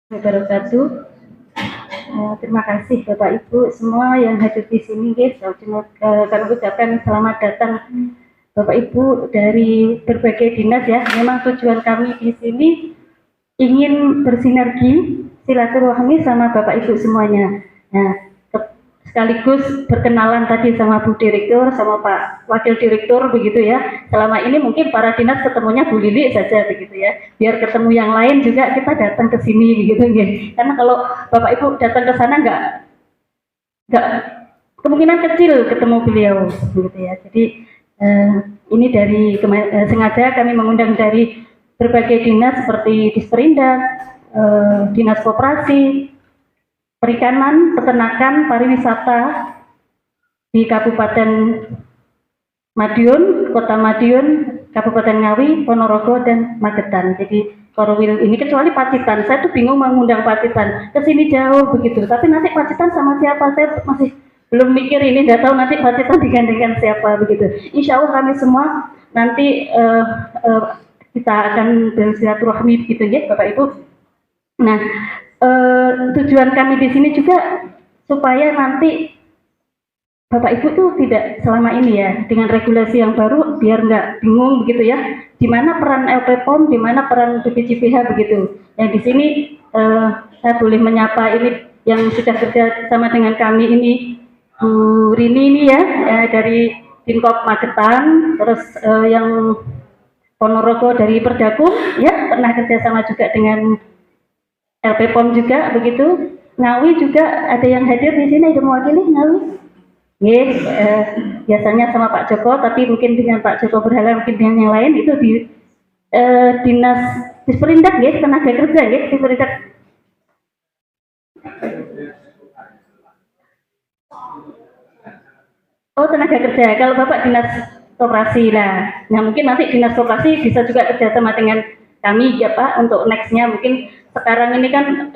Wabarakatuh. Terima kasih Bapak Ibu semua yang hadir di sini, guys. Kami ucapkan selamat datang Bapak Ibu dari berbagai dinas ya. Memang tujuan kami di sini ingin bersinergi silaturahmi sama Bapak Ibu semuanya. Nah, sekaligus berkenalan tadi sama Bu Direktur, sama Pak Wakil Direktur begitu ya. Selama ini mungkin para dinas ketemunya Bu Lili saja begitu ya. Biar ketemu yang lain juga kita datang ke sini begitu ya. Karena kalau Bapak Ibu datang ke sana nggak kemungkinan kecil ketemu beliau begitu ya. Jadi ini dari sengaja kami mengundang dari berbagai dinas seperti Disperindak, Dinas Koperasi, Perikanan, Peternakan, Pariwisata di Kabupaten Madiun, Kota Madiun, Kabupaten Ngawi, Ponorogo, dan Magetan. Jadi Korwil ini kecuali Pacitan, saya tuh bingung mengundang Pacitan, ke sini jauh begitu. Tapi nanti Pacitan sama siapa? Saya masih belum mikir ini, nggak tahu nanti Pacitan digandengkan siapa begitu. Insya Allah kami semua nanti kita akan bersilaturahmi begitu ya, Bapak Ibu. Nah, tujuan kami di sini juga supaya nanti Bapak Ibu tuh tidak selama ini ya dengan regulasi yang baru biar nggak bingung begitu ya. Di mana peran LPPOM, di mana peran BPJPH begitu. Yang di sini saya boleh menyapa ini yang sudah kerja sama dengan kami ini Bu Rini ini ya dari Dinkop Magetan, terus yang Ponorogo dari Perdakum ya pernah kerjasama juga dengan LPPOM juga begitu. Ngawi juga ada yang hadir di sini, ada mewakili Ngawi. Yes, biasanya sama Pak Joko, tapi mungkin dengan Pak Joko berhala, mungkin dengan yang lain itu di dinas Disperindak, yes, tenaga kerja, yes, Disperindak. Oh, tenaga kerja. Kalau Bapak dinas koperasi lah. Nah, mungkin nanti dinas koperasi bisa juga kerjasama dengan kami ya Pak untuk nextnya mungkin sekarang ini kan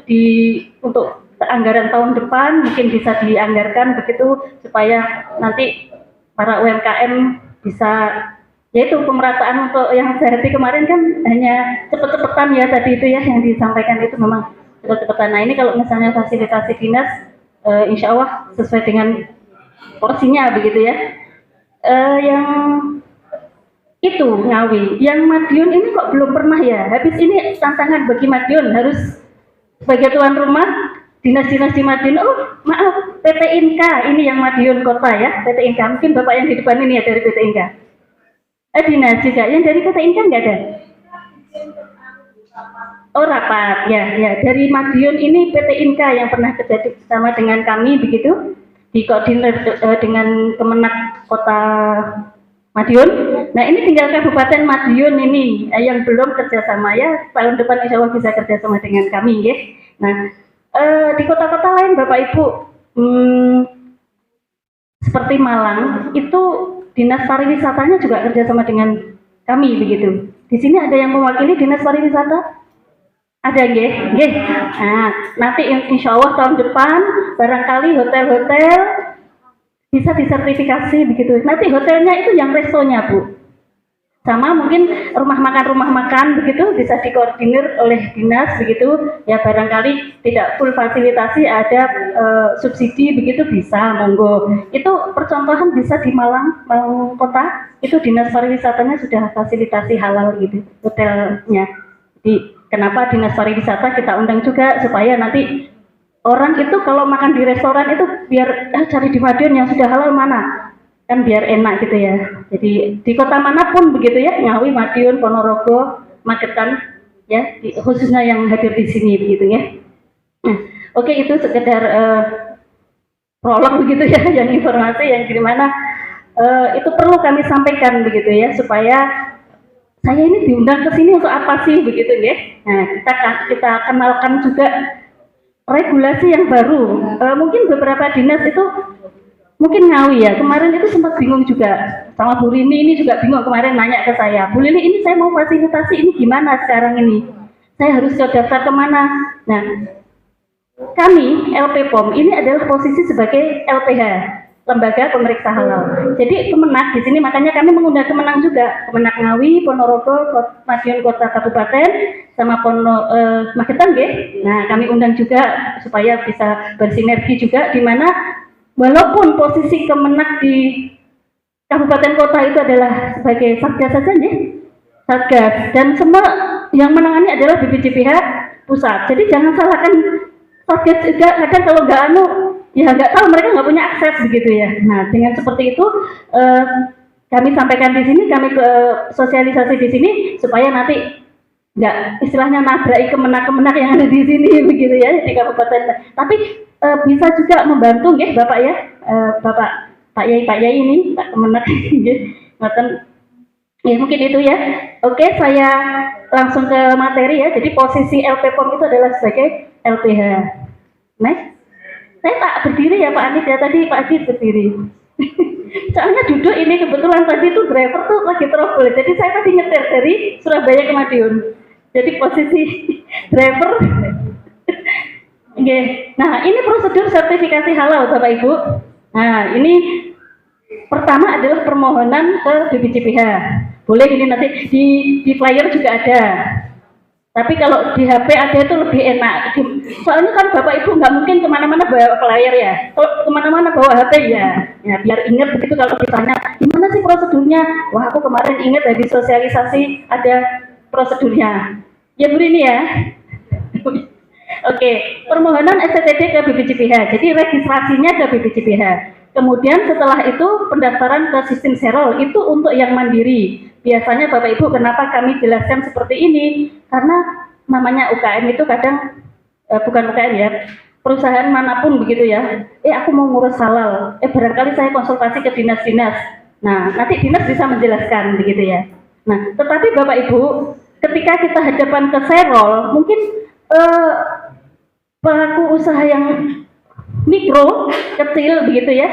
untuk anggaran tahun depan mungkin bisa dianggarkan begitu supaya nanti para UMKM bisa yaitu pemerataan untuk yang sehari kemarin kan hanya cepet-cepetan ya tadi itu ya yang disampaikan itu memang cepet-cepetan. Nah ini kalau misalnya fasilitasi dinas insya Allah sesuai dengan porsinya begitu ya. Yang itu Ngawi, yang Madiun ini kok belum pernah ya. Habis ini tantangan bagi Madiun harus sebagai tuan rumah dinas-dinas di Madiun. Oh maaf, PT Inka ini yang Madiun kota ya, PT Inka. Mungkin bapak yang di depan ini ya dari PT Inka. Dinas juga, yang dari PT Inka nggak ada. Oh rapat, ya, ya dari Madiun ini PT Inka yang pernah kerja sama dengan kami begitu, dikoordinir dengan Kemenak Kota Madiun. Nah ini tinggal Kabupaten Madiun ini yang belum kerjasama ya. Tahun depan insya Allah bisa kerjasama dengan kami ya. Nah di kota-kota lain Bapak Ibu seperti Malang itu dinas pariwisatanya juga kerjasama dengan kami begitu. Di sini ada yang mewakili dinas pariwisata? Ada nggih? Nggih. Nah nanti insya Allah tahun depan barangkali hotel-hotel bisa disertifikasi begitu. Nanti hotelnya itu yang restonya Bu, sama mungkin rumah makan begitu bisa dikoordinir oleh dinas begitu ya, barangkali tidak full fasilitasi ada subsidi begitu bisa monggo. Itu percontohan bisa di Malang kota itu dinas pariwisatanya sudah fasilitasi halal gitu hotelnya. Jadi kenapa dinas pariwisata kita undang juga supaya nanti orang itu kalau makan di restoran itu biar cari di Madiun yang sudah halal mana kan biar enak gitu ya. Jadi di kota manapun begitu ya, Ngawi, Madiun, Ponorogo, Magetan ya, khususnya yang hadir di sini begitu ya. Nah, oke itu sekedar prolog begitu ya, yang informasi yang gimana itu perlu kami sampaikan begitu ya supaya saya ini diundang ke sini untuk apa sih begitu ya. Nah kita kenalkan juga regulasi yang baru. Mungkin beberapa dinas itu mungkin Ngawi ya, kemarin itu sempat bingung juga sama Bu Rini ini juga bingung kemarin nanya ke saya, Bu Lili ini saya mau fasilitasi ini gimana sekarang ini, saya harus daftar kemana. Nah kami LPPOM ini adalah posisi sebagai LPH, lembaga pemeriksa halal. Jadi Kemenak di sini makanya kami mengundang Kemenang juga, Kemenak Ngawi, Ponorogo, Madiun Kota Kabupaten, sama Magetan nggih. Nah, kami undang juga supaya bisa bersinergi juga di mana walaupun posisi Kemenak di kabupaten kota itu adalah sebagai satgas saja nih, satgas, dan semua yang menangani adalah BPJPH pusat. Jadi jangan salahkan satgas juga, kadang kalau nggak ya nggak tahu, mereka nggak punya akses begitu ya. Nah, dengan seperti itu kami sampaikan di sini, kami ke sosialisasi di sini supaya nanti nggak istilahnya nabrak kemenak-kemenak yang ada di sini begitu ya di kabupaten. Tapi bisa juga membantu ya Bapak ya, Bapak Pak Yai ini Pak Kemenak ya, mungkin itu ya. Oke, saya langsung ke materi ya. Jadi posisi LPPOM itu adalah sebagai LPH. Next. Saya tak berdiri ya Pak Adit ya, tadi Pak Adit berdiri. Soalnya duduk ini kebetulan tadi tuh driver tuh lagi trouble, jadi saya tadi nyetir dari Surabaya ke Madiun. Jadi posisi driver. Oke. Nah, ini prosedur sertifikasi halal Bapak Ibu. Nah, ini pertama adalah permohonan ke BPJPH. Boleh ini nanti di flyer juga ada. Tapi kalau di HP ada itu lebih enak. Soalnya kan Bapak Ibu nggak mungkin kemana-mana bawa flyer ya. Kalau kemana-mana bawa HP ya biar ingat begitu kalau ditanya gimana sih prosedurnya. Wah, aku kemarin ingat dari sosialisasi ada prosedurnya. Ya Bu ini ya. Oke, permohonan STTD ke BPJPH. Jadi registrasinya ke BPJPH. Kemudian setelah itu pendaftaran ke sistem serol itu untuk yang mandiri. Biasanya Bapak Ibu kenapa kami jelaskan seperti ini? Karena namanya UKM itu kadang bukan UKM ya, perusahaan manapun begitu ya. Aku mau ngurus halal. Barangkali saya konsultasi ke dinas-dinas. Nah, nanti dinas bisa menjelaskan begitu ya. Nah, tetapi Bapak Ibu, ketika kita hadapan ke serol, mungkin pelaku usaha yang mikro, kecil begitu ya,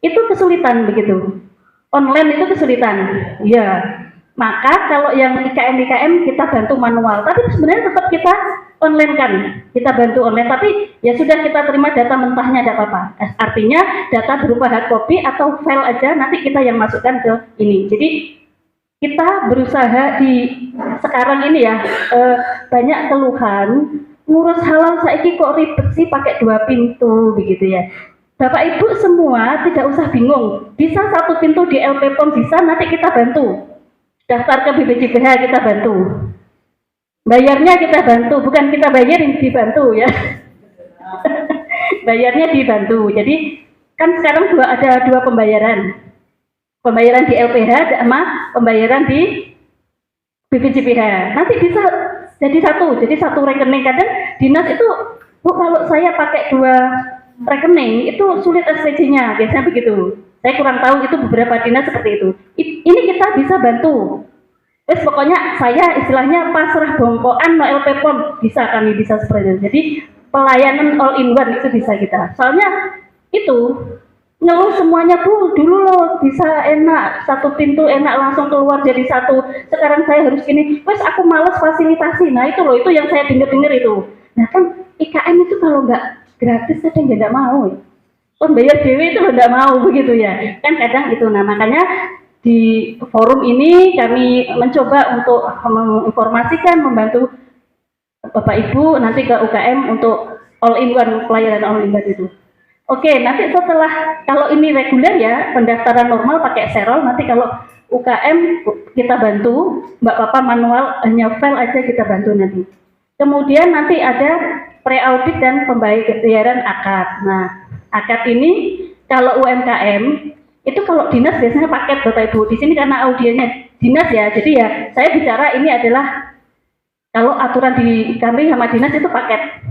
itu kesulitan begitu. Online itu kesulitan, ya. Maka kalau yang IKM kita bantu manual, tapi sebenarnya tetap kita online kan, kita bantu online. Tapi ya sudah kita terima data mentahnya, tidak apa-apa. Artinya data berupa hard copy atau file aja, nanti kita yang masukkan ke ini. Jadi kita berusaha di sekarang ini ya, banyak keluhan. Ngurus halal saiki kok ribet sih pakai 2 pintu begitu ya. Bapak Ibu semua tidak usah bingung. Bisa 1 pintu di LPPOM bisa, nanti kita bantu. Daftar ke BPJPH kita bantu. Bayarnya kita bantu, bukan kita bayarin, dibantu ya. Bayarnya dibantu. Jadi kan sekarang ada 2 pembayaran. Pembayaran di LPH sama pembayaran di BPJPH. Nanti bisa jadi satu rekening. Kadang dinas itu, Bu, kalau saya pakai 2 rekening itu sulit SPC-nya, biasanya begitu. Saya kurang tahu itu beberapa dinas seperti itu. Ini kita bisa bantu. Terus pokoknya saya istilahnya pasrah bongkoan no LPPOM kami bisa seperti itu. Jadi pelayanan all in one itu bisa kita. Soalnya itu ngeluh semuanya Bu, dulu loh bisa enak 1 pintu enak langsung keluar jadi 1. Sekarang saya harus gini. Wes aku males fasilitasi. Nah itu loh, itu yang saya dengar itu. Nah kan IKM itu kalau nggak gratis kadang nggak mau, pembayar dewi itu nggak mau begitu ya, kan kadang itu. Nah makanya di forum ini kami mencoba untuk menginformasikan, membantu Bapak Ibu nanti ke UKM untuk all in one, pelayanan all in one itu. Oke, nanti setelah kalau ini reguler ya pendaftaran normal pakai serol, nanti kalau UKM kita bantu, Mbak Papa manual hanya file aja kita bantu nanti. Kemudian nanti ada pre-audit dan pembayaran akad. Nah, akad ini kalau UMKM itu kalau dinas biasanya paket Bapak Ibu. Di sini karena audiennya dinas ya, jadi ya saya bicara ini adalah kalau aturan di kami sama dinas itu paket.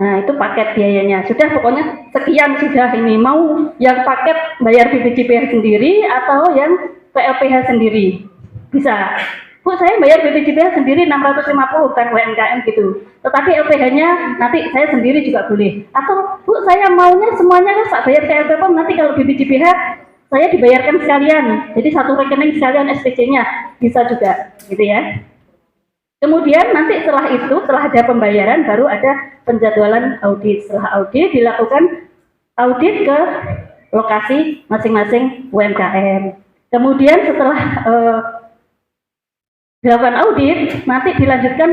Nah, itu paket biayanya. Sudah pokoknya sekian sudah ini. Mau yang paket bayar BPJPH sendiri atau yang PLPH sendiri. Bisa. Bu, saya bayar BPJPH sendiri 650 kan UMKM gitu. Tetapi LPH-nya nanti saya sendiri juga boleh. Atau Bu, saya maunya semuanya kan tak bayar ke LPPOM, nanti kalau BPJPH saya dibayarkan sekalian. Jadi 1 rekening sekalian SPC-nya bisa juga, gitu ya. Kemudian nanti setelah itu, setelah ada pembayaran baru ada penjadwalan audit. Setelah audit dilakukan audit ke lokasi masing-masing UMKM. Kemudian setelah dilakukan audit, nanti dilanjutkan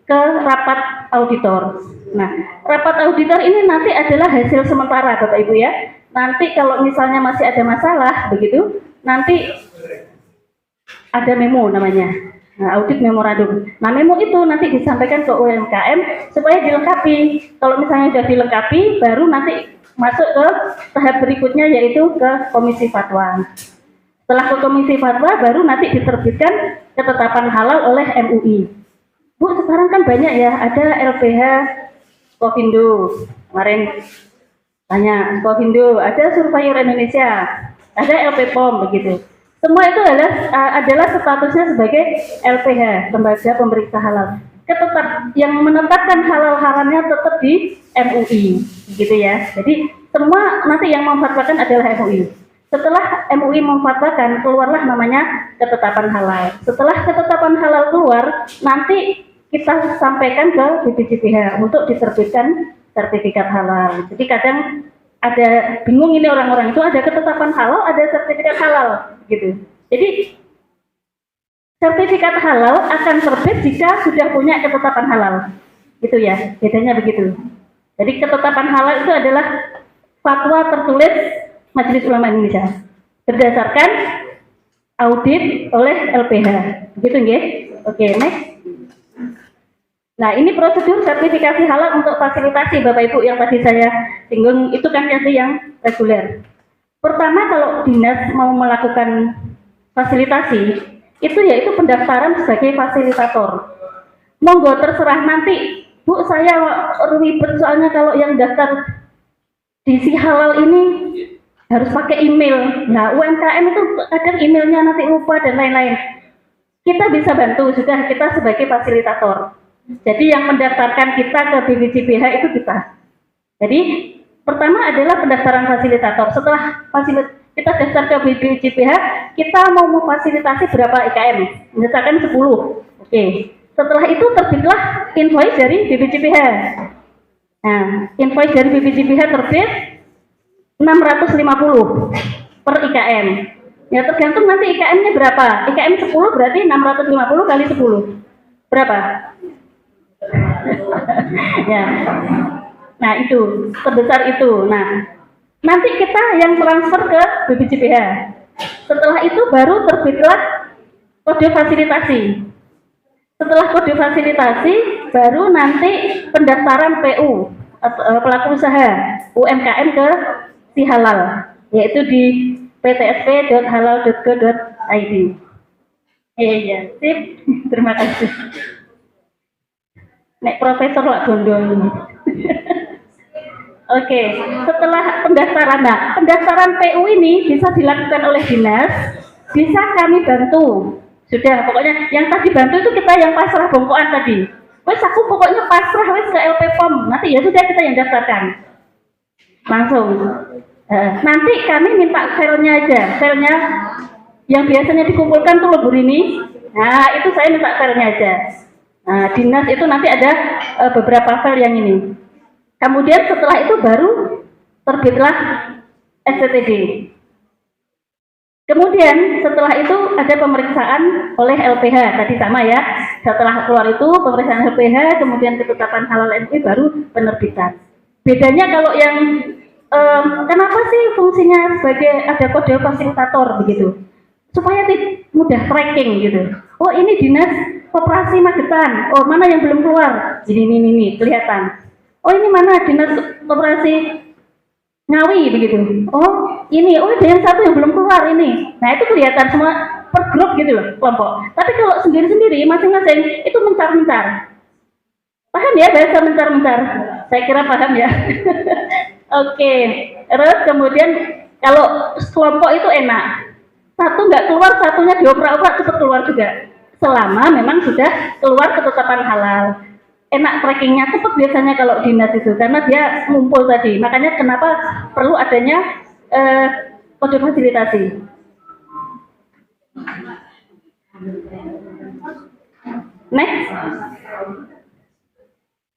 ke rapat auditor. Nah, rapat auditor ini nanti adalah hasil sementara, Bapak Ibu ya. Nanti kalau misalnya masih ada masalah, begitu, nanti ada memo namanya, audit memorandum. Nah, memo itu nanti disampaikan ke UMKM supaya dilengkapi. Kalau misalnya sudah dilengkapi, baru nanti masuk ke tahap berikutnya, yaitu ke komisi fatwa. Setelah ke komisi fatwa, baru nanti diterbitkan ketetapan halal oleh MUI. Bu, sekarang kan banyak ya, ada LPH Skovindo, kemarin tanya Skovindo, ada Surveyor Indonesia, ada LPPOM, begitu. Semua itu adalah statusnya sebagai LPH, lembaga pemeriksa halal. Yang menetapkan halal haramnya tetap di MUI, gitu ya. Jadi semua nanti yang memfatwakan adalah MUI. Setelah MUI memfatwakan, keluarlah namanya ketetapan halal. Setelah ketetapan halal keluar, nanti kita sampaikan ke BPJPH untuk diterbitkan sertifikat halal. Jadi kadang ada bingung ini orang-orang itu, ada ketetapan halal, ada sertifikat halal, gitu. Jadi sertifikat halal akan terbit jika sudah punya ketetapan halal, gitu ya. Bedanya begitu. Jadi ketetapan halal itu adalah fatwa tertulis Majelis Ulama Indonesia berdasarkan audit oleh LPH, begitu nggih? Oke, next. Nah, ini prosedur sertifikasi halal untuk fasilitasi, Bapak Ibu, yang tadi saya singgung, itu kan yang reguler. Pertama, kalau dinas mau melakukan fasilitasi, itu yaitu pendaftaran sebagai fasilitator. Monggo terserah nanti, Bu, saya ribet soalnya kalau yang daftar di si halal ini harus pakai email. Nah, UMKM itu kadang emailnya nanti lupa dan lain-lain. Kita bisa bantu, sudah kita sebagai fasilitator. Jadi yang mendaftarkan kita ke BPJPH itu kita. Jadi pertama adalah pendaftaran fasilitator. Setelah kita daftar ke BPJPH, kita mau memfasilitasi berapa IKM? Misalkan 10. Oke. Setelah itu terbitlah invoice dari BPJPH. Nah, invoice dari BPJPH terbit 650 per IKM. Ya tergantung nanti IKM-nya berapa. IKM 10 berarti 650 kali 10. Berapa? Ya. Nah, itu sebesar itu. Nah, nanti kita yang transfer ke BPJPH. Setelah itu baru terbitlah kode fasilitasi. Setelah kode fasilitasi, baru nanti pendaftaran PU, pelaku usaha UMKM ke si halal, yaitu di ptsp.halal.go.id. Iya, sip. Terima kasih. Nek profesor lah gondong. Oke, setelah pendaftaran, nah pendaftaran PU ini bisa dilakukan oleh dinas, bisa kami bantu. Sudah, pokoknya yang tadi bantu itu kita yang pasrah bongkoan tadi. Wes aku pokoknya pasrah wes ke LPPOM. Nanti ya sudah kita yang daftarkan. Langsung. Nanti kami minta filenya aja, filenya yang biasanya dikumpulkan tuh lebur ini. Nah, itu saya minta filenya aja. Nah, dinas itu nanti ada beberapa file yang ini. Kemudian setelah itu baru terbitlah STTD. Kemudian setelah itu ada pemeriksaan oleh LPH, tadi sama ya. Setelah keluar itu pemeriksaan LPH, kemudian ketetapan halal MUI, baru penerbitan. Bedanya kalau yang kenapa sih fungsinya sebagai ada kode fasilitator begitu? Supaya mudah tracking gitu. Oh, ini dinas Koperasi Magetan. Oh, mana yang belum keluar? Ini kelihatan. Oh, ini mana dinas Koperasi Ngawi begitu. Oh, ini. Oh, ada yang satu yang belum keluar ini. Nah, itu kelihatan semua per grup gitu loh, kelompok. Tapi kalau sendiri-sendiri masing-masing itu mencar-mencar. Paham ya bahasa mencar-mencar? Saya kira paham ya. Oke. Terus kemudian kalau kelompok itu enak. Satu nggak keluar, satunya dioprak-oprak cepat keluar juga. Selama memang sudah keluar ketetapan halal. Enak trackingnya cepat biasanya kalau dinas itu, karena dia ngumpul tadi. Makanya kenapa perlu adanya kode fasilitasi. Next.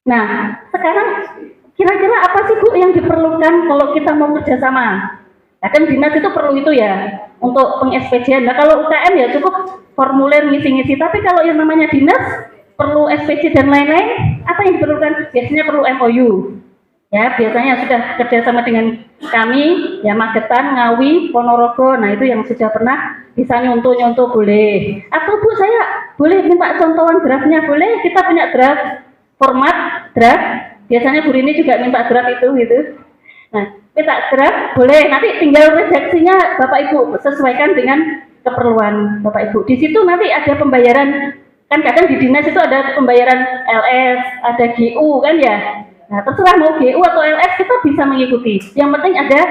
Nah, sekarang kira-kira apa sih Bu yang diperlukan kalau kita mau kerjasama? Nah, kan dinas itu perlu itu ya untuk peng-SPJ. Nah, kalau UKM ya cukup formulir ngisi-ngisi. Tapi kalau yang namanya dinas perlu SPJ dan lain-lain, apa yang diperlukan? Biasanya perlu MOU. Ya, biasanya sudah kerjasama dengan kami, ya Magetan, Ngawi, Ponorogo. Nah, itu yang sudah pernah bisa nyontoh-nyontoh boleh. Atau Bu, saya boleh minta contohan draftnya, boleh? Kita punya draft, format draft. Biasanya Bu Rini juga minta draft itu gitu. Nah, minta draft boleh, nanti tinggal redaksinya Bapak Ibu sesuaikan dengan keperluan Bapak Ibu. Di situ nanti ada pembayaran, kan kadang di dinas itu ada pembayaran LS, ada GU kan ya. Nah, terserah mau GU atau LS kita bisa mengikuti. Yang penting ada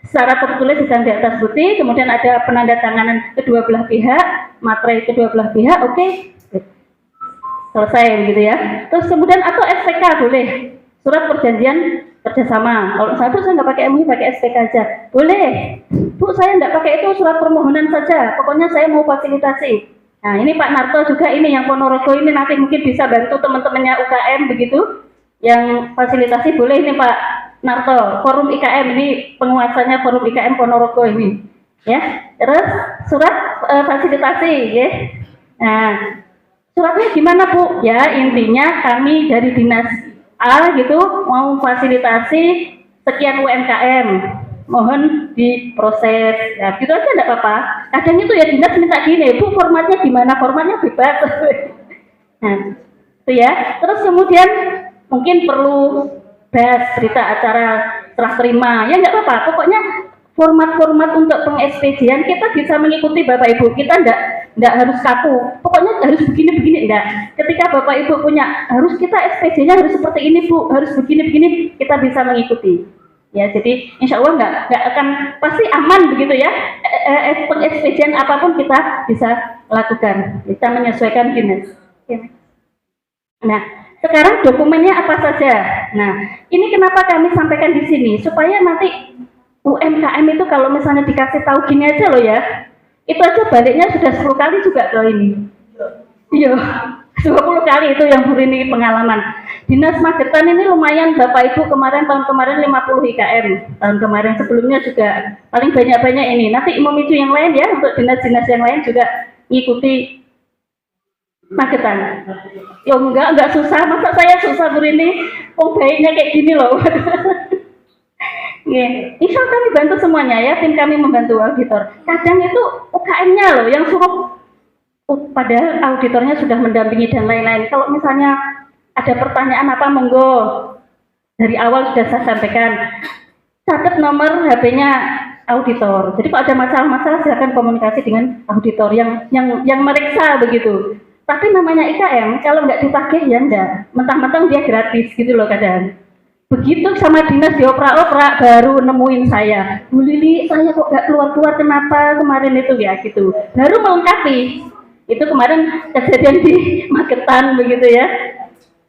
secara tertulis hitam di atas putih, kemudian ada penandatanganan kedua belah pihak, materai kedua belah pihak, oke. Selesai begitu ya. Terus kemudian atau SPK boleh, surat perjanjian kerjasama. Kalau saya nggak pakai MUI, pakai SPK aja. Boleh. Bu, saya nggak pakai itu, surat permohonan saja. Pokoknya saya mau fasilitasi. Nah, ini Pak Narto juga ini yang Ponorogo ini nanti mungkin bisa bantu teman-temannya UKM begitu. Yang fasilitasi boleh ini Pak Narto, forum IKM ini penguasanya forum IKM Ponorogo ini. Ya. Terus surat fasilitasi, ya. Nah, suratnya gimana Bu? Ya, intinya kami dari dinas A gitu mau fasilitasi sekian UMKM, mohon diproses. Ya, gitu aja enggak apa-apa. Kadang itu ya dinas minta gini, Bu formatnya gimana? Formatnya bebas. Nah, itu ya. Terus kemudian mungkin perlu bahas berita acara serah terima. Ya enggak apa-apa. Pokoknya format-format untuk peng-SPJ-an kita bisa mengikuti Bapak Ibu. Kita enggak harus kaku. Pokoknya harus begini-begini enggak. Ketika Bapak Ibu punya harus kita SPJ-nya harus seperti ini Bu, harus begini-begini, kita bisa mengikuti. Ya, jadi insya Allah enggak akan pasti aman begitu ya. Peng-SPJ-an apapun kita bisa lakukan. Kita menyesuaikan dinas. Nah, sekarang dokumennya apa saja. Nah, ini kenapa kami sampaikan di sini supaya nanti UMKM itu kalau misalnya dikasih tahu gini aja loh ya, itu aja baliknya sudah 10 kali juga loh ini. Iya, 20 kali itu yang Bu Rini pengalaman. Dinas Magetan ini lumayan Bapak Ibu tahun kemarin 50 IKM. Tahun kemarin sebelumnya juga paling banyak-banyak ini. Nanti memicu yang lain ya untuk dinas-dinas yang lain juga ngikuti Magetan. Ya enggak susah. Masa saya susah Bu Rini? Oh baiknya kayak gini loh. Insya Allah kami bantu semuanya ya, tim kami membantu auditor. Kadang itu UKM-nya loh yang suruh, padahal auditornya sudah mendampingi dan lain-lain. Kalau misalnya ada pertanyaan apa, monggo dari awal sudah saya sampaikan. Catat nomor HP-nya auditor. Jadi kalau ada masalah-masalah silakan komunikasi dengan auditor yang meriksa begitu. Tapi namanya IKM, kalau nggak ditagih ya enggak. Mentang-mentang dia gratis gitu loh kadang. Begitu sama dinas dioprak-oprak baru nemuin saya, Bu Lili saya kok gak keluar-keluar kenapa kemarin itu ya gitu, baru melengkapi. Itu kemarin kejadian di Magetan begitu ya.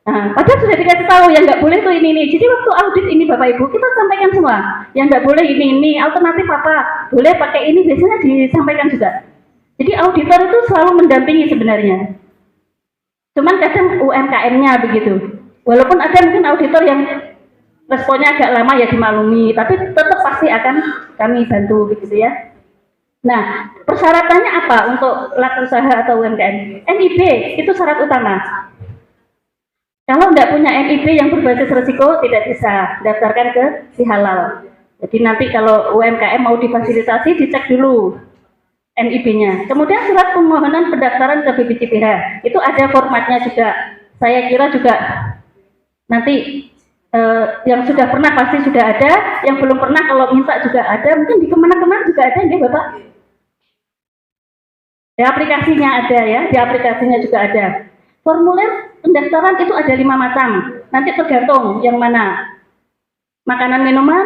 Nah, padahal sudah dikasih tahu yang nggak boleh tuh ini. Jadi waktu audit ini Bapak Ibu kita sampaikan semua, yang nggak boleh ini alternatif apa, boleh pakai ini biasanya disampaikan juga. Jadi auditor itu selalu mendampingi sebenarnya. Cuman kadang UMKM-nya begitu. Walaupun ada mungkin auditor yang responnya agak lama ya dimaklumi, tapi tetap pasti akan kami bantu begitu ya. Nah, persyaratannya apa untuk pelaku usaha atau UMKM? NIB itu syarat utama. Kalau nggak punya NIB yang berbasis risiko tidak bisa daftarkan ke si halal. Jadi nanti kalau UMKM mau difasilitasi dicek dulu NIB-nya. Kemudian surat permohonan pendaftaran ke BPJPH itu ada formatnya juga. Saya kira juga nanti yang sudah pernah pasti sudah ada, yang belum pernah kalau minta juga ada, mungkin di kemana-kemana juga ada ya Bapak. Di aplikasinya ada ya, di aplikasinya juga ada. Formulir pendaftaran itu ada 5 macam, nanti tergantung yang mana. Makanan minuman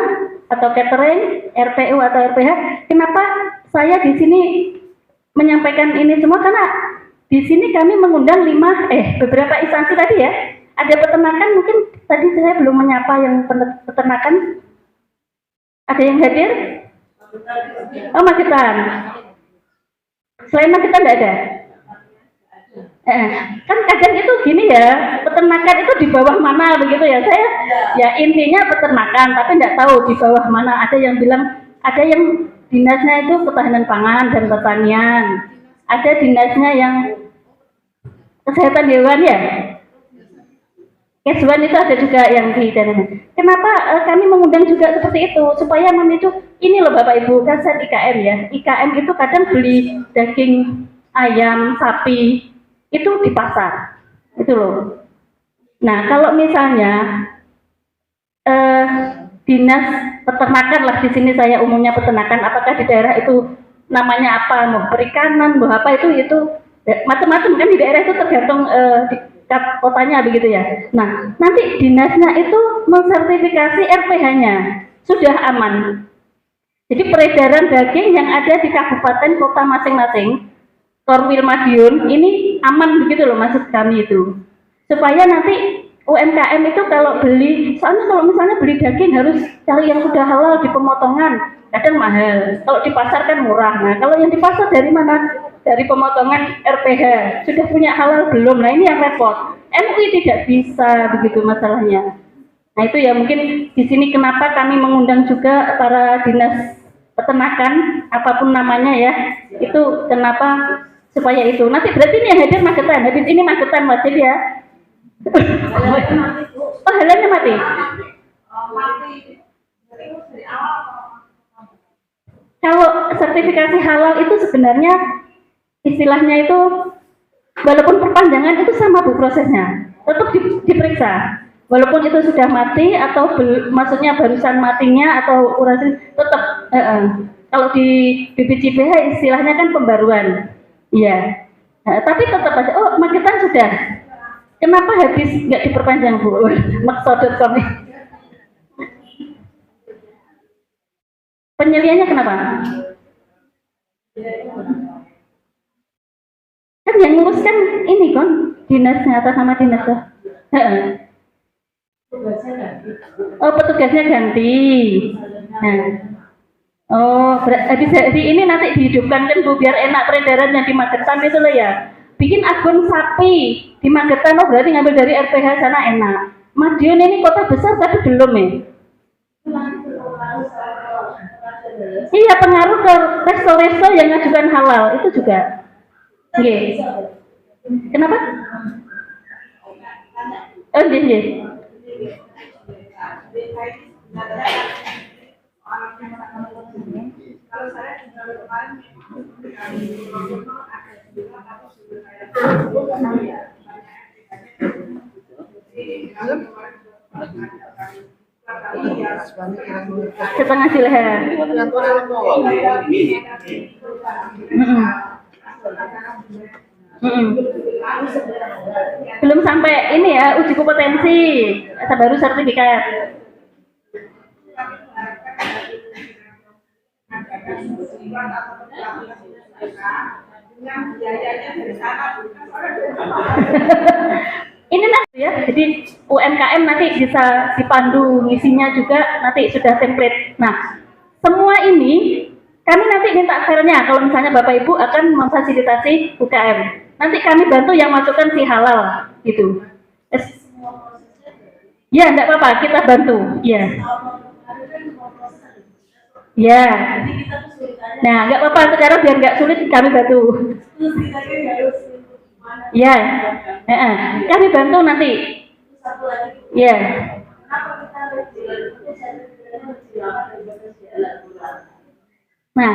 atau catering, RPU atau RPH. Kenapa saya di sini menyampaikan ini semua? Karena di sini kami mengundang beberapa instansi tadi ya. Ada peternakan, mungkin tadi saya belum menyapa yang peternakan. Ada yang hadir? Oh, Magetan. Selain Magetan tidak ada? Kan kadang itu gini ya, peternakan itu di bawah mana begitu ya. Saya ya intinya peternakan, tapi tidak tahu di bawah mana. Ada yang bilang Ada yang dinasnya itu ketahanan pangan dan pertanian. Ada dinasnya yang kesehatan hewan ya. Kesuan itu ada juga yang di dalam. Kenapa kami mengundang juga seperti itu supaya memicu ini loh Bapak Ibu kaset IKM ya. IKM itu kadang beli daging ayam, sapi itu di pasar itu loh. Nah kalau misalnya dinas peternakan lah di sini saya umumnya peternakan. Apakah di daerah itu namanya apa? Mau perikanan, mau apa itu macam-macam kan di daerah itu tergantung di kotanya begitu ya. Nah, nanti dinasnya itu mensertifikasi RPH-nya sudah aman. Jadi peredaran daging yang ada di kabupaten kota masing-masing, Korwil Madiun ini aman begitu loh maksud kami itu. Supaya nanti UMKM itu kalau beli, soalnya kalau misalnya beli daging harus cari yang sudah halal di pemotongan, kadang mahal. Kalau di pasar kan murah. Nah, kalau yang di pasar dari mana? Dari pemotongan RPH sudah punya halal belum? Nah ini yang repot. MUI tidak bisa begitu masalahnya. Nah itu ya mungkin di sini kenapa kami mengundang juga para dinas peternakan apapun namanya ya, itu kenapa supaya itu. Nanti berarti ini yang hadir Magetan, habis ini Magetan wajib ya. Oh halalnya mati. Kalau sertifikasi halal itu sebenarnya istilahnya itu walaupun perpanjangan itu sama Bu prosesnya, tetap diperiksa walaupun itu sudah mati atau maksudnya barusan matinya atau urasi tetap kalau di BPJPH istilahnya kan pembaruan iya tapi tetap aja oh Magetan sudah kenapa habis nggak diperpanjang Bu maksud.com penyeliannya kenapa kan yang ngurus kan ini kan dinasnya atas nama dinas tuh. Oh petugasnya ganti. Nah. Oh jadi ini nanti dihidupkan kan Bu biar enak peredaran yang di Magetan itu loh ya. Bikin akun sapi di Magetan oh berarti ngambil dari RPH sana enak. Madiun ini kota besar tapi belum ya. Iya pengaruh ke resto-resto yang ngajukan halal itu juga. Oke. Kenapa? Oh, iya. Setengah sileha. Belum sampai ini ya uji kompetensi baru sertifikat. Ini nanti ya, jadi UMKM nanti bisa dipandu ngisinya juga nanti sudah template. Nah, semua ini kami nanti minta filenya kalau misalnya Bapak Ibu akan memfasilitasi UKM. Nanti kami bantu yang masukkan si halal gitu. Ya, enggak apa-apa, kita bantu. Ya. Ya. Nah, enggak apa-apa sekarang biar enggak sulit kami bantu. Ya. Kami bantu nanti. Ya. Nah,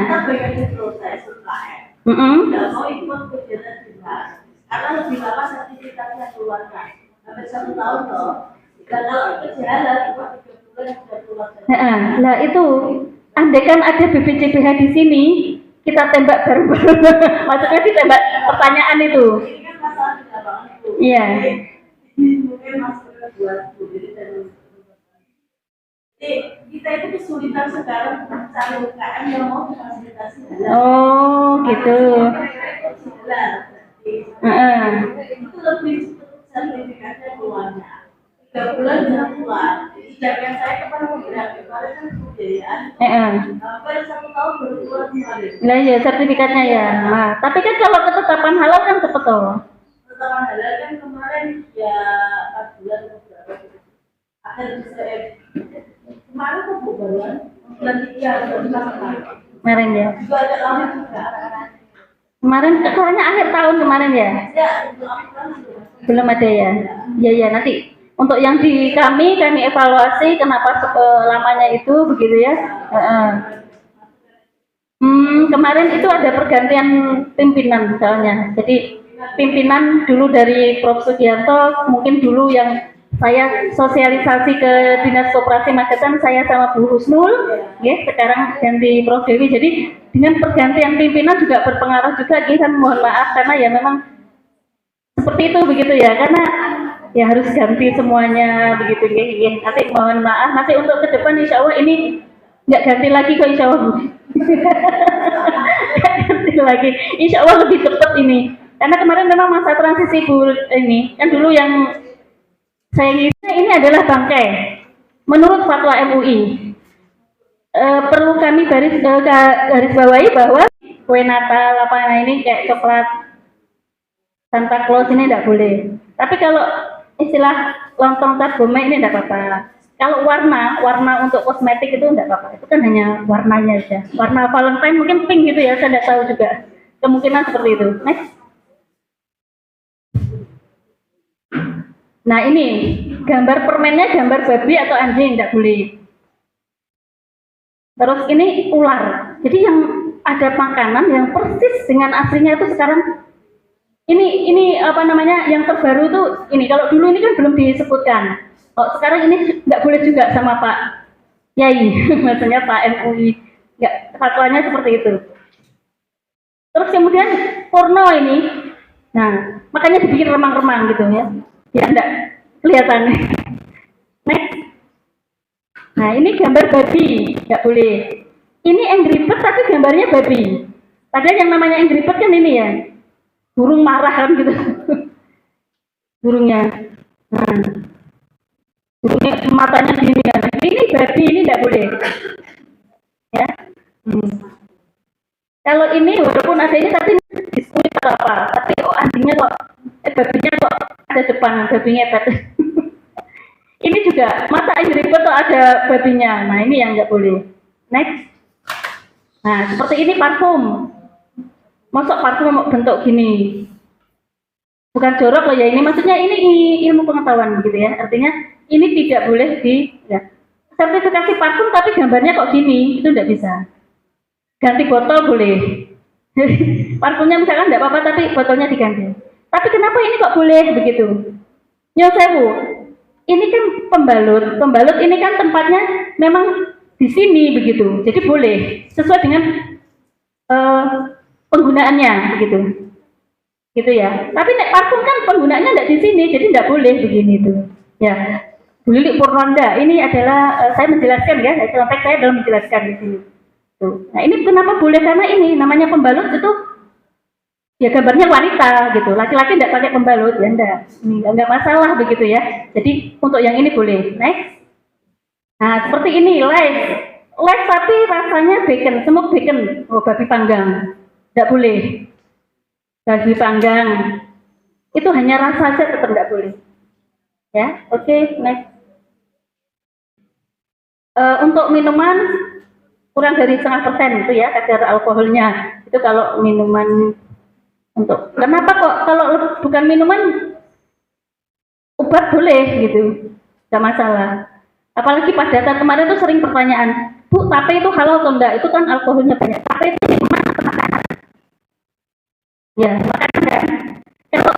karena lebih lama sertifikatnya keluarkan, hampir 1 tahun toh. Dan kalau kejalan cuma 3 bulan sudah keluar. Nah itu, andaikan ada BPJPH di sini, kita tembak bareng-bareng. Maksudnya ditembak pertanyaan itu. Ini kan masalah di lapangan itu. Iya. Mungkin masalah buat kita itu kesulitan sekarang cari UKM yang mau difasilitasi. Oh, gitu. Itu lebih sertifikatnya keluarnya 3 bulan sudah keluar. Sedangkan saya kemarin kemarin kan kebudayaan. Hampir 1 tahun baru keluar kemarin. Nah ya sertifikatnya ya. Nah, tapi kan kalau ketetapan halal kan cepet toh. Ketetapan halal kan kemarin ya 4 bulan atau berapa. Akhir bisa Kemarin ya. Kemarin soalnya akhir tahun kemarin ya. Belum ada ya. Iya ya nanti untuk yang di kami evaluasi kenapa lamanya itu begitu ya. Kemarin itu ada pergantian pimpinan misalnya. Jadi pimpinan dulu dari Prof. Sugianto, mungkin dulu yang saya sosialisasi ke Dinas Koperasi Magetan, saya sama Bu Husnul, ya, sekarang ganti Prof. Dewi. Jadi dengan pergantian pimpinan juga berpengaruh juga, kan mohon maaf karena ya memang seperti itu begitu ya, karena ya harus ganti semuanya begitu ya. Nanti mohon maaf, nanti untuk ke depan insya Allah ini nggak ganti lagi kok insya Allah. Ganti lagi, insya Allah lebih cepat ini. Karena kemarin memang masa transisi Bu ini, kan dulu yang saya ini adalah bangkai. Menurut fatwa MUI, perlu kami garis bawahi bahwa kue Natal apa ini kayak coklat Santa Claus ini tidak boleh. Tapi kalau istilah lontong cap gome ini tidak apa-apa. Kalau warna untuk kosmetik itu tidak apa-apa. Itu kan hanya warnanya saja. Warna Valentine mungkin pink gitu ya, saya tidak tahu juga. Kemungkinan seperti itu. Next. Nah ini gambar permennya gambar babi atau anjing tidak boleh. Terus ini ular. Jadi yang ada makanan yang persis dengan aslinya itu sekarang ini apa namanya yang terbaru itu ini. Kalau dulu ini kan belum disebutkan. Oh, sekarang ini nggak boleh juga sama Pak Yai, maksudnya Pak MUI, nggak, fatwanya seperti itu. Terus kemudian porno ini, nah makanya dibikin remang-remang gitu ya, biar nggak kelihatan. Next. Nah ini gambar babi, nggak boleh. Ini Angry Bird tapi gambarnya babi. Padahal yang namanya Angry Bird kan ini ya, burung marah kan gitu, burungnya. Nah. Matanya gini kan, ini babi ini tidak boleh ya. Kalau ini walaupun ada ini tapi diskuit atau apa, tapi anjingnya kok babinya kok ada depan, babinya hebat. Ini juga masa Angry Bird tuh ada babinya, nah ini yang nggak boleh. Next. Nah seperti ini parfum, masuk parfum bentuk gini, bukan jorok loh ya, ini maksudnya ini ilmu pengetahuan gitu ya, artinya ini tidak boleh di ya, sertifikasi parfum tapi gambarnya kok gini, itu tidak bisa. Ganti botol boleh. Parfumnya misalkan tidak apa-apa tapi botolnya diganti. Tapi kenapa ini kok boleh begitu? Nyosewu, ini kan pembalut ini kan tempatnya memang di sini begitu, jadi boleh sesuai dengan penggunaannya begitu, gitu ya. Tapi nek parfum kan penggunaannya tidak di sini, jadi tidak boleh begini tuh, ya. Bu Lili Purwanda, ini adalah saya menjelaskan ya, konteks saya dalam menjelaskan di sini. Tuh. Nah ini kenapa boleh, karena ini namanya pembalut itu ya gambarnya wanita gitu, laki-laki tidak pakai pembalut ya enggak masalah begitu ya. Jadi untuk yang ini boleh. Next. Nah seperti ini les tapi rasanya bacon, semuk bacon, oh babi panggang, tidak boleh. Babi panggang itu hanya rasa saja tetap tidak boleh. Ya, oke, next. Untuk minuman kurang dari 0,5% itu ya kadar alkoholnya. Itu kalau minuman untuk. Kenapa kok kalau bukan minuman obat boleh gitu, nggak masalah. Apalagi pada saat kemarin tuh sering pertanyaan, Bu, tape itu halal atau enggak? Itu kan alkoholnya banyak. Tape itu minuman atau makanan? Ya, makanan kan. Kalau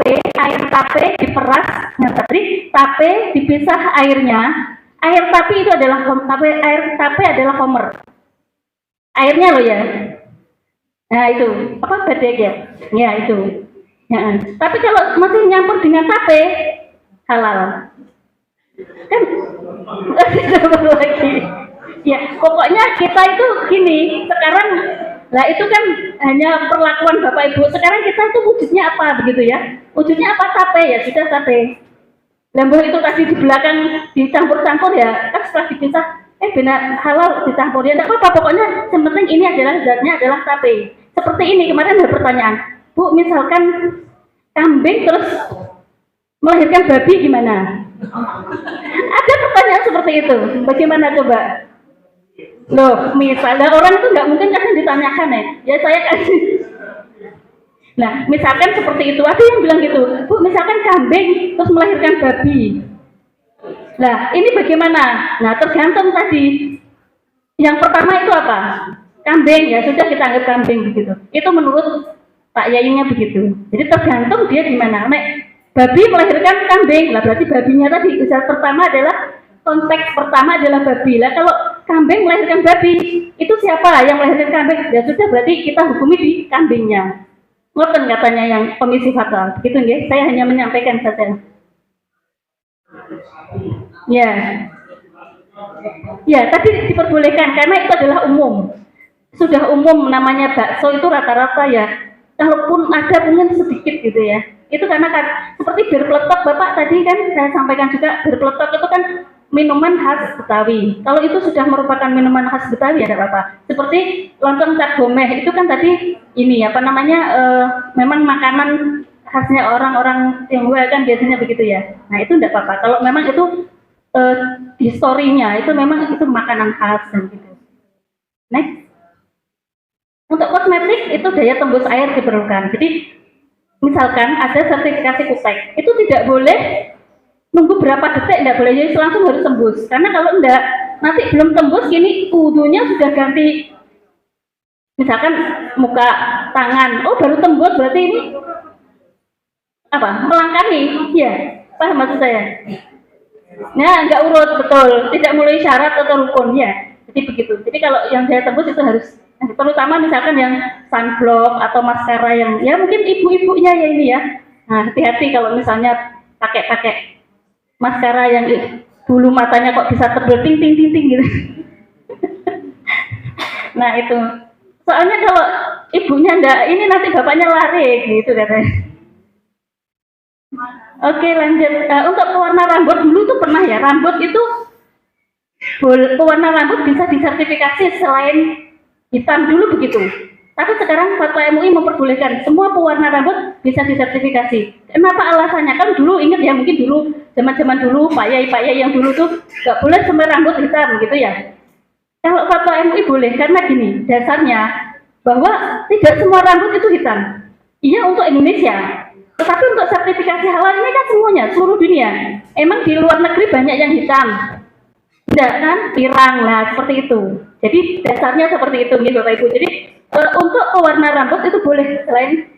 air tape diperas, nah tadi tape dipisah airnya. Air tape itu adalah air tape adalah homer. Airnya loh ya. Nah itu apa bedek ya? Ya itu. Ya. Tapi kalau masih nyampur dengan tape halal. Kan lagi. Ya pokoknya kita itu gini sekarang. Nah itu kan hanya perlakuan Bapak Ibu. Sekarang kita itu wujudnya apa begitu ya? Wujudnya apa tape ya sudah tape. Lambuh itu tadi di belakang dicampur-campur ya, kan setelah dipisah, benar halal dicampur ya, tidak apa-apa, pokoknya yang penting ini adalah zatnya adalah tape. Seperti ini kemarin ada pertanyaan, Bu, misalkan kambing terus melahirkan babi gimana? Ada pertanyaan seperti seperti itu. Bagaimana coba? Loh, misalnya orang itu nggak mungkin kan ditanyakan ya saya kasih. Nah, misalkan seperti itu, ada yang bilang gitu, Bu, misalkan kambing terus melahirkan babi. Nah, ini bagaimana? Nah, tergantung tadi. Yang pertama itu apa? Kambing, ya sudah kita anggap kambing begitu. Itu menurut Pak Yayinya begitu. Jadi tergantung dia di mana. Nek babi melahirkan kambing, lah berarti babinya tadi usaha pertama adalah konteks pertama adalah babi. Lah kalau kambing melahirkan babi, itu siapa yang melahirkan kambing? Ya sudah berarti kita hukumi di kambingnya. Ngoten katanya yang komisi fatwa. Begitu nggih. Saya hanya menyampaikan saja. Ya. Ya, tadi diperbolehkan karena itu adalah umum. Sudah umum namanya bakso itu rata-rata ya. Kalaupun ada mungkin sedikit gitu ya. Itu karena kan seperti bir peletok Bapak tadi kan saya sampaikan juga bir peletok itu kan minuman khas Betawi. Kalau itu sudah merupakan minuman khas Betawi ada apa? Seperti lontong cap gomeh itu kan tadi ini apa namanya memang makanan khasnya orang-orang Tionghoa kan biasanya begitu ya. Nah itu tidak apa-apa. Kalau memang itu historinya itu memang itu makanan khas dan gitu. Next. Untuk kosmetik itu daya tembus air diperlukan. Jadi misalkan ada sertifikasi kutek, itu tidak boleh nunggu berapa detik, tidak boleh jadi langsung harus tembus. Karena kalau enggak, nanti belum tembus, gini wudhunya sudah ganti. Misalkan muka, tangan, oh baru tembus berarti ini apa? Melangkahi, ya, paham maksud saya? Nah, enggak urut betul, tidak mulai syarat atau rukun ya. Jadi begitu. Jadi kalau yang saya tembus itu harus terutama misalkan yang sunblock atau maskara yang ya mungkin ibu-ibunya ya ini ya. Nah, hati-hati kalau misalnya pakai maskara yang bulu matanya kok bisa tebel ting ting ting ting gitu. Nah, itu. Soalnya kalau ibunya enggak, ini nanti bapaknya lari gitu katanya. Oke, lanjut. Untuk pewarna rambut dulu tuh pernah ya, rambut itu pewarna rambut bisa disertifikasi selain hitam dulu begitu. Tapi sekarang Fatwa MUI memperbolehkan semua pewarna rambut bisa disertifikasi. Kenapa alasannya? Kan dulu ingat ya, mungkin dulu zaman-zaman dulu Pak Yai yang dulu tuh nggak boleh semua rambut hitam gitu ya. Kalau Fatwa MUI boleh karena gini, dasarnya bahwa tidak semua rambut itu hitam. Iya untuk Indonesia. Tetapi untuk sertifikasi halal ini kan semuanya, seluruh dunia. Emang di luar negeri banyak yang hitam. Tidak kan? Pirang lah, seperti itu. Jadi dasarnya seperti itu nih Bapak Ibu. Jadi untuk pewarna rambut itu boleh selain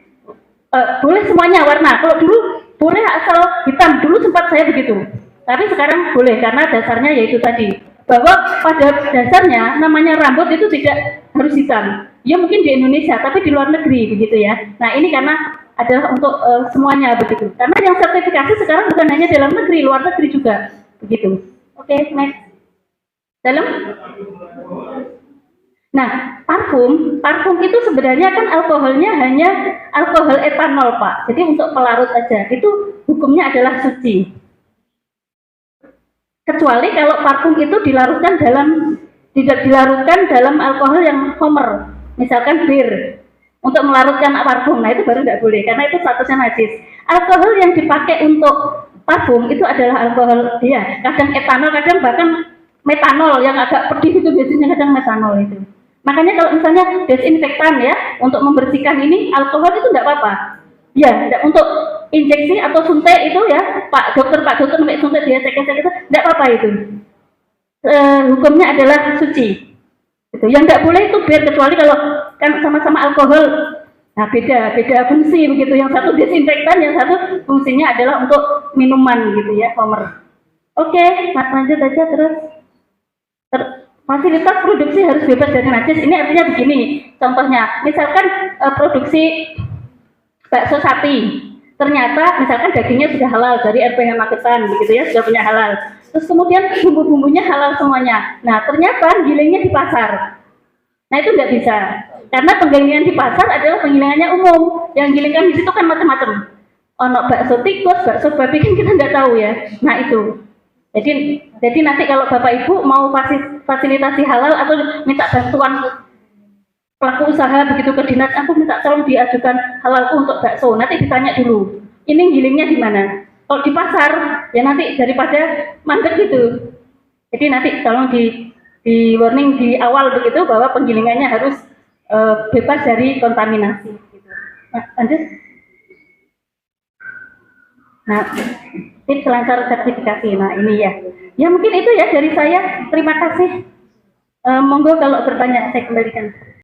boleh semuanya warna. Kalau dulu boleh asal hitam, dulu sempat saya begitu. Tapi sekarang boleh karena dasarnya yaitu tadi bahwa pada dasarnya namanya rambut itu tidak harus hitam. Ya mungkin di Indonesia, tapi di luar negeri begitu ya. Nah ini karena adalah untuk semuanya begitu. Karena yang sertifikasi sekarang bukan hanya dalam negeri, luar negeri juga begitu. Oke, next. Dalam. Nah, parfum itu sebenarnya kan alkoholnya hanya alkohol etanol, Pak. Jadi untuk pelarut aja. Itu hukumnya adalah suci. Kecuali kalau parfum itu tidak dilarutkan dalam alkohol yang homer, misalkan bir. Untuk melarutkan parfum, nah itu baru tidak boleh karena itu statusnya najis. Alkohol yang dipakai untuk parfum itu adalah alkohol dia, kadang etanol, kadang bahkan metanol yang agak pedih itu biasanya kadang metanol itu. Makanya kalau misalnya desinfektan ya untuk membersihkan ini alkohol itu tidak apa-apa. Ya, untuk injeksi atau suntik itu ya Pak dokter sampai suntik dia cek itu tidak apa-apa itu. Hukumnya adalah suci. Gitu. Yang tidak boleh itu bir kecuali kalau kan sama-sama alkohol. Nah beda fungsi begitu. Yang satu desinfektan, yang satu fungsinya adalah untuk minuman gitu ya, homer. Oke, lanjut aja terus. Fasilitas produksi harus bebas dari najis. Ini artinya begini, contohnya, misalkan produksi bakso sapi, ternyata misalkan dagingnya sudah halal dari RPH Magetan, begitu ya, sudah punya halal. Terus kemudian bumbu-bumbunya halal semuanya. Nah ternyata gilingnya di pasar. Nah itu nggak bisa, karena penggilingan di pasar adalah penggilingannya umum. Yang gilingkan di situ kan macam-macam. Ono bakso tikus, bakso babi kan kita nggak tahu ya. Nah itu. Jadi nanti kalau Bapak Ibu mau fasilitasi halal atau minta bantuan pelaku usaha begitu ke dinas, aku minta tolong diajukan halalku untuk bakso. Nanti ditanya dulu, ini gilingnya di mana? Kalau di pasar, ya nanti daripada mandek gitu. Jadi nanti tolong di warning di awal begitu bahwa penggilingannya harus bebas dari kontaminasi. Gitu. Nah, lanjut. Nah, tips lancar sertifikasi. Nah, ini ya. Ya mungkin itu ya dari saya. Terima kasih. Monggo kalau bertanya saya kembalikan.